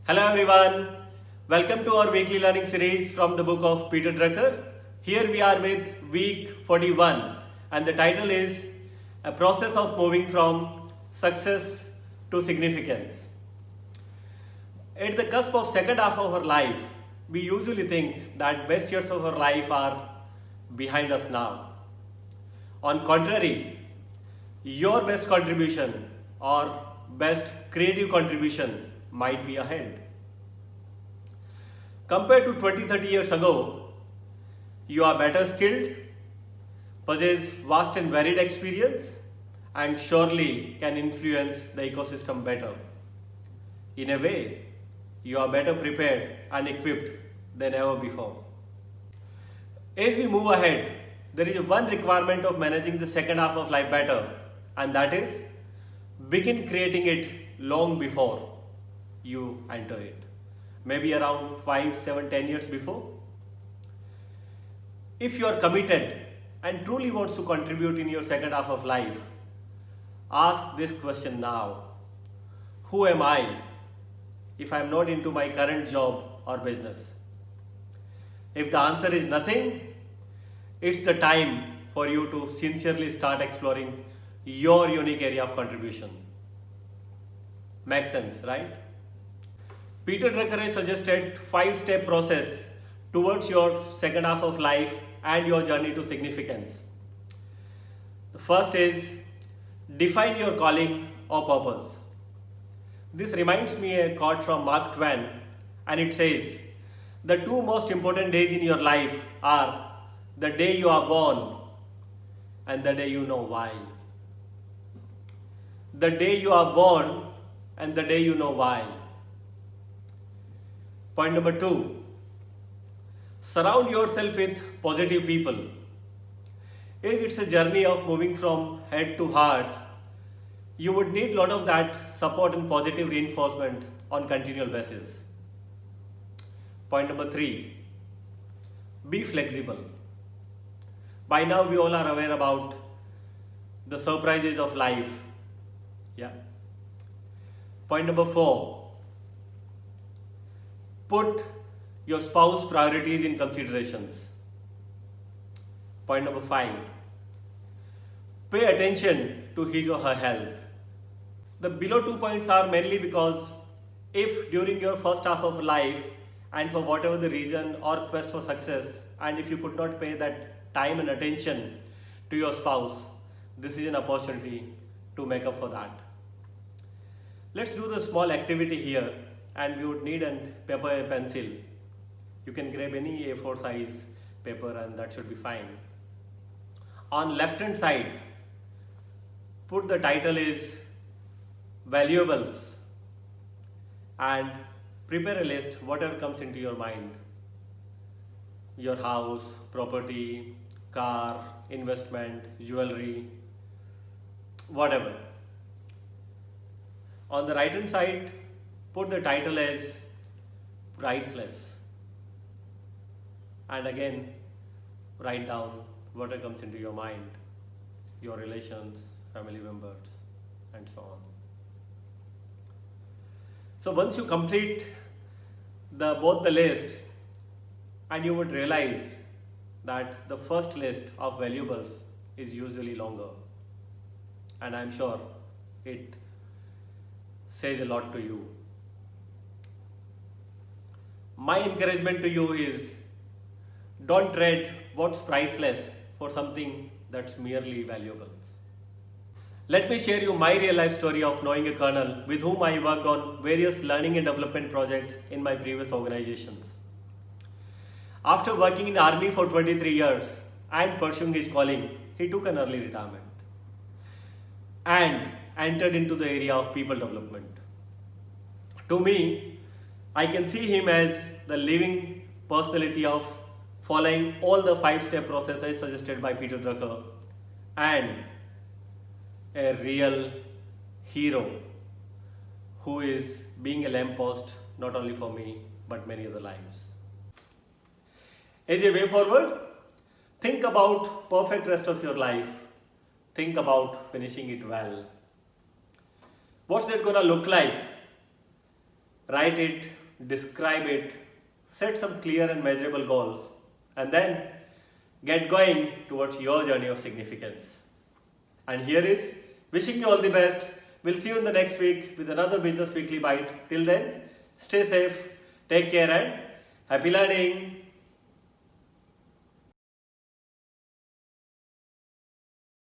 Hello everyone, welcome to our weekly learning series from the book of Peter Drucker. Here we are with week 41 and the title is A Process of Moving from Success to Significance. At the cusp of second half of our life, we usually think that best years of our life are behind us now. On contrary, your best contribution or best creative contribution might be ahead. Compared to 20-30 years ago, you are better skilled, possess vast and varied experience, and surely can influence the ecosystem better. In a way, you are better prepared and equipped than ever before. As we move ahead, there is one requirement of managing the second half of life better, and that is begin creating it long before you enter it. Maybe around 5, 7, 10 years before. If you are committed and truly wants to contribute in your second half of life, ask this question now. Who am I if I am not into my current job or business? If the answer is nothing, it's the time for you to sincerely start exploring your unique area of contribution. Makes sense, right? Peter Drucker has suggested 5-step process towards your second half of life and your journey to significance. The first is define your calling or purpose. This reminds me a quote from Mark Twain, and it says, "The two most important days in your life are the day you are born and the day you know why." The day you are born and the day you know why. Point number 2, surround yourself with positive people. As it's a journey of moving from head to heart, you would need a lot of that support and positive reinforcement on continual basis. Point number 3, be flexible. By now we all are aware about the surprises of life. Yeah. Point number 4, put your spouse priorities in considerations. Point number 5, pay attention to his or her health. The below 2 points are mainly because if during your first half of life and for whatever the reason or quest for success, and if you could not pay that time and attention to your spouse, this is an opportunity to make up for that. Let's do the small activity here, and we would need a paper and pencil. You can grab any A4 size paper and that should be fine. On left hand side, put the title is valuables and prepare a list whatever comes into your mind. Your house, property, car, investment, jewelry, whatever. On the right hand side, put the title as priceless, and again write down whatever comes into your mind, your relations, family members, and so on. So once you complete both the list, and you would realize that the first list of valuables is usually longer, and I'm sure it says a lot to you. My encouragement to you is don't trade what's priceless for something that's merely valuable. Let me share you my real life story of knowing a colonel with whom I worked on various learning and development projects in my previous organizations. After working in the army for 23 years and pursuing his calling, he took an early retirement and entered into the area of people development. To me, I can see him as the living personality of following all the 5-step processes suggested by Peter Drucker, and a real hero who is being a lamppost not only for me but many other lives. As a way forward, think about perfect rest of your life. Think about finishing it well. What's that gonna look like? Write it describe it, set some clear and measurable goals, and then get going towards your journey of significance. And here is wishing you all the best. We'll see you in the next week with another Business Weekly Bite. Till then, stay safe, take care, and happy learning.